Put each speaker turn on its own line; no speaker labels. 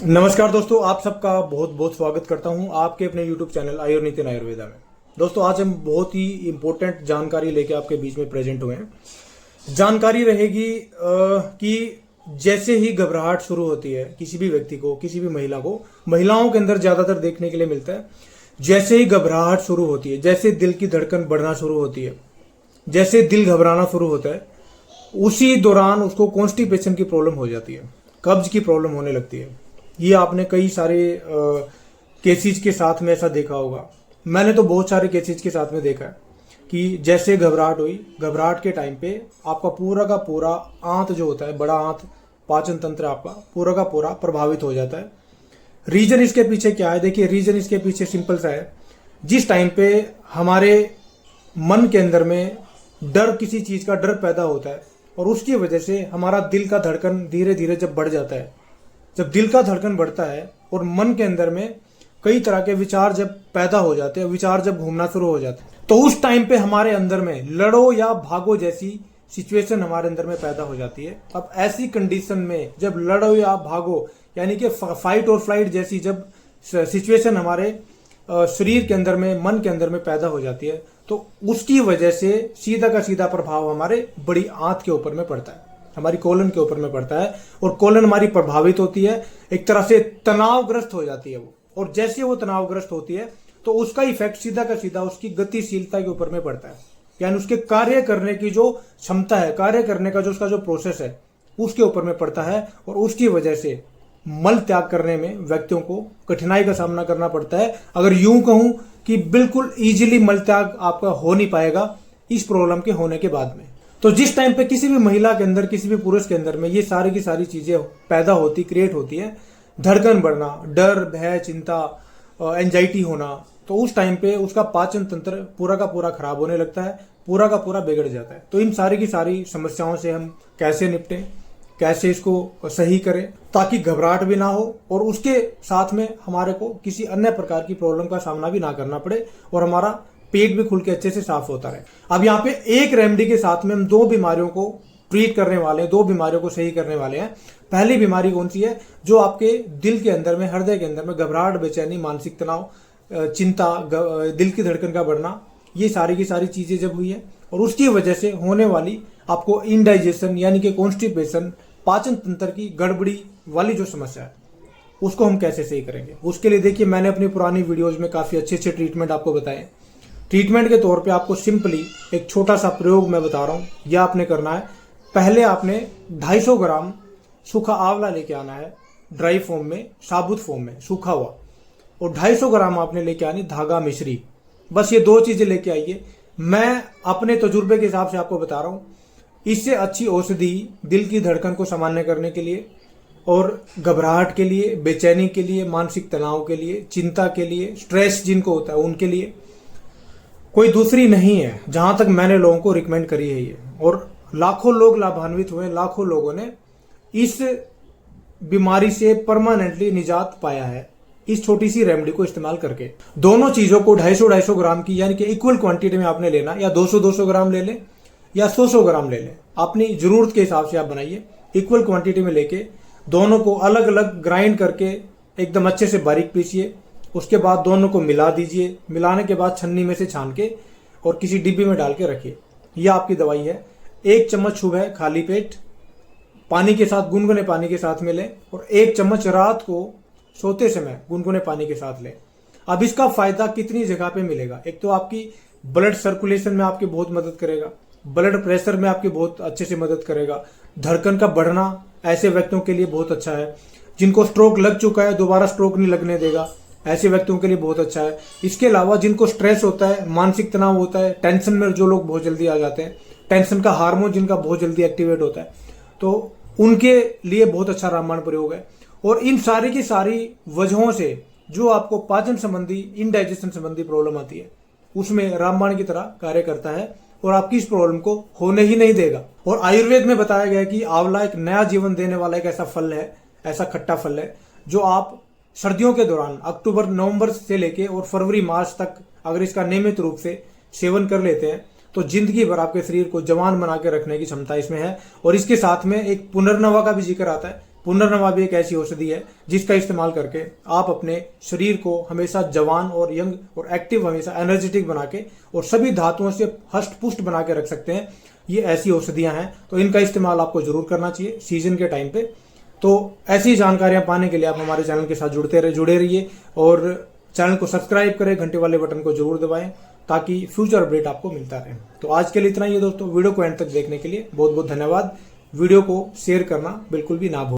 नमस्कार दोस्तों, आप सबका बहुत बहुत स्वागत करता हूं आपके अपने YouTube चैनल आयुर्नितिन आयुर्वेदा में। दोस्तों, आज हम बहुत ही इंपॉर्टेंट जानकारी लेके आपके बीच में प्रेजेंट हुए हैं। जानकारी रहेगी कि जैसे ही घबराहट शुरू होती है किसी भी व्यक्ति को, किसी भी महिला को, महिलाओं के अंदर ज्यादातर देखने के लिए मिलता है। जैसे ही घबराहट शुरू होती है, जैसे दिल की धड़कन बढ़ना शुरू होती है, जैसे दिल घबराना शुरू होता है, उसी दौरान उसको कॉन्स्टिपेशन की प्रॉब्लम हो जाती है, कब्ज की प्रॉब्लम होने लगती है। ये आपने कई सारे केसेस के साथ में ऐसा देखा होगा। मैंने तो बहुत सारे केसेस के साथ में देखा है कि जैसे घबराहट हुई, घबराहट के टाइम पे आपका पूरा का पूरा आंत जो होता है, बड़ा आंत, पाचन तंत्र आपका पूरा का पूरा प्रभावित हो जाता है। रीजन इसके पीछे क्या है? देखिए, रीजन इसके पीछे सिंपल सा है। जिस टाइम पे हमारे मन के अंदर में डर, किसी चीज का डर पैदा होता है और उसकी वजह से हमारा दिल का धड़कन धीरे धीरे जब बढ़ जाता है, जब दिल का धड़कन बढ़ता है और मन के अंदर में कई तरह के विचार जब पैदा हो जाते हैं, विचार जब घूमना शुरू हो जाते हैं, तो उस टाइम पे हमारे अंदर में लड़ो या भागो जैसी सिचुएशन हमारे अंदर में पैदा हो जाती है। अब ऐसी कंडीशन में जब लड़ो या भागो यानी कि फाइट और फ्लाइट जैसी जब सिचुएशन हमारे शरीर के अंदर में, मन के अंदर में पैदा हो जाती है, तो उसकी वजह से सीधा का सीधा प्रभाव हमारे बड़ी आंत के ऊपर में पड़ता है, हमारी कोलन के ऊपर में पड़ता है और कोलन हमारी प्रभावित होती है, एक तरह से तनावग्रस्त हो जाती है वो। और जैसे वो तनावग्रस्त होती है तो उसका इफेक्ट सीधा का सीधा उसकी गतिशीलता के ऊपर में पड़ता है, यानी उसके कार्य करने की जो क्षमता है, कार्य करने का जो उसका जो प्रोसेस है, उसके ऊपर में पड़ता है। और उसकी वजह से मल त्याग करने में व्यक्तियों को कठिनाई का सामना करना पड़ता है। अगर यूं कहूं कि बिल्कुल इजीली मल त्याग आपका हो नहीं पाएगा इस प्रॉब्लम के होने के बाद में। तो जिस टाइम पे किसी भी महिला के अंदर, किसी भी पुरुष के अंदर में ये सारी की सारी चीजें पैदा होती, क्रिएट होती है, धड़कन बढ़ना, डर, भय, चिंता, एंजाइटी होना, तो उस टाइम पे उसका पाचन तंत्र पूरा का पूरा खराब होने लगता है, पूरा का पूरा बिगड़ जाता है। तो इन सारी की सारी समस्याओं से हम कैसे निपटें, कैसे इसको सही करें ताकि घबराहट भी ना हो और उसके साथ में हमारे को किसी अन्य प्रकार की प्रॉब्लम का सामना भी ना करना पड़े और हमारा पेट भी खुल के अच्छे से साफ होता रहे। अब यहाँ पे एक रेमेडी के साथ में हम दो बीमारियों को ट्रीट करने वाले हैं, दो बीमारियों को सही करने वाले हैं। पहली बीमारी कौन सी है? जो आपके दिल के अंदर में, हृदय के अंदर में घबराहट, बेचैनी, मानसिक तनाव, चिंता, दिल की धड़कन का बढ़ना, ये सारी की सारी चीजें जब हुई है और उसकी वजह से होने वाली आपको इनडाइजेशन यानी कि कॉन्स्टिपेशन, पाचन तंत्र की गड़बड़ी वाली जो समस्या है, उसको हम कैसे सही करेंगे। उसके लिए देखिए, मैंने अपनी पुरानी वीडियोज में काफी अच्छे अच्छे ट्रीटमेंट आपको बताए। ट्रीटमेंट के तौर पे आपको सिंपली एक छोटा सा प्रयोग मैं बता रहा हूं, यह आपने करना है। पहले आपने 250 ग्राम सूखा आंवला लेके आना है, ड्राई फॉर्म में, साबुत फॉर्म में, सूखा हुआ, और 250 ग्राम आपने लेके आनी धागा मिश्री। बस ये दो चीजें लेके आइए। मैं अपने तजुर्बे के हिसाब से आपको बता रहा हूं, इससे अच्छी औषधि दिल की धड़कन को सामान्य करने के लिए और घबराहट के लिए, बेचैनी के लिए, मानसिक तनाव के लिए, चिंता के लिए, स्ट्रेस जिनको होता है उनके लिए कोई दूसरी नहीं है, जहां तक मैंने लोगों को रिकमेंड करी है ये। और लाखों लोग लाभान्वित हुए, लाखों लोगों ने इस बीमारी से परमानेंटली निजात पाया है इस छोटी सी रेमेडी को इस्तेमाल करके। दोनों चीजों को 250-250 ग्राम की यानी कि इक्वल क्वांटिटी में आपने लेना, या 200-200 ग्राम ले लें या 100-100 ग्राम ले लें, अपनी जरूरत के हिसाब से आप बनाइए। इक्वल क्वांटिटी में लेके दोनों को अलग अलग ग्राइंड करके एकदम अच्छे से बारीक पीसिए। उसके बाद दोनों को मिला दीजिए। मिलाने के बाद छन्नी में से छान के और किसी डिब्बी में डाल के रखिए। यह आपकी दवाई है। 1 चम्मच सुबह खाली पेट पानी के साथ, गुनगुने पानी के साथ में लें और 1 चम्मच रात को सोते समय गुनगुने पानी के साथ लें। अब इसका फायदा कितनी जगह पे मिलेगा? एक तो आपकी ब्लड सर्कुलेशन में आपकी बहुत मदद करेगा, ब्लड प्रेशर में आपकी बहुत अच्छे से मदद करेगा, धड़कन का बढ़ना ऐसे व्यक्तियों के लिए बहुत अच्छा है। जिनको स्ट्रोक लग चुका है दोबारा स्ट्रोक नहीं लगने देगा, ऐसे व्यक्तियों के लिए बहुत अच्छा है। इसके अलावा जिनको स्ट्रेस होता है, मानसिक तनाव होता है, टेंशन में जो लोग बहुत जल्दी आ जाते हैं, टेंशन का हार्मोन जिनका बहुत जल्दी एक्टिवेट होता है, तो उनके लिए बहुत अच्छा रामबाण प्रयोग है। और इन सारी की सारी वजहों से जो आपको पाचन संबंधी, इनडाइजेशन संबंधी प्रॉब्लम आती है, उसमें रामबाण की तरह कार्य करता है और आपकी इस प्रॉब्लम को होने ही नहीं देगा। और आयुर्वेद में बताया गया है कि आंवला एक नया जीवन देने वाला एक ऐसा फल है, ऐसा खट्टा फल है, जो आप सर्दियों के दौरान अक्टूबर नवंबर से लेके और फरवरी मार्च तक अगर इसका नियमित रूप से सेवन कर लेते हैं तो जिंदगी भर आपके शरीर को जवान बना के रखने की क्षमता इसमें है। और इसके साथ में एक पुनर्नवा का भी जिक्र आता है पुनर्नवा भी एक ऐसी औषधि है जिसका इस्तेमाल करके आप अपने शरीर को हमेशा जवान और यंग और एक्टिव, हमेशा एनर्जेटिक बना के और सभी धातुओं से हष्ट पुष्ट बना के रख सकते हैं। ये ऐसी औषधियां हैं, तो इनका इस्तेमाल आपको जरूर करना चाहिए सीजन के टाइम पे। तो ऐसी जानकारियां पाने के लिए आप हमारे चैनल के साथ जुड़े रहिए और चैनल को सब्सक्राइब करें, घंटे वाले बटन को जरूर दबाएं ताकि फ्यूचर अपडेट आपको मिलता रहे। तो आज के लिए इतना ही है दोस्तों। वीडियो को एंड तक देखने के लिए बहुत बहुत धन्यवाद। वीडियो को शेयर करना बिल्कुल भी ना भूलें।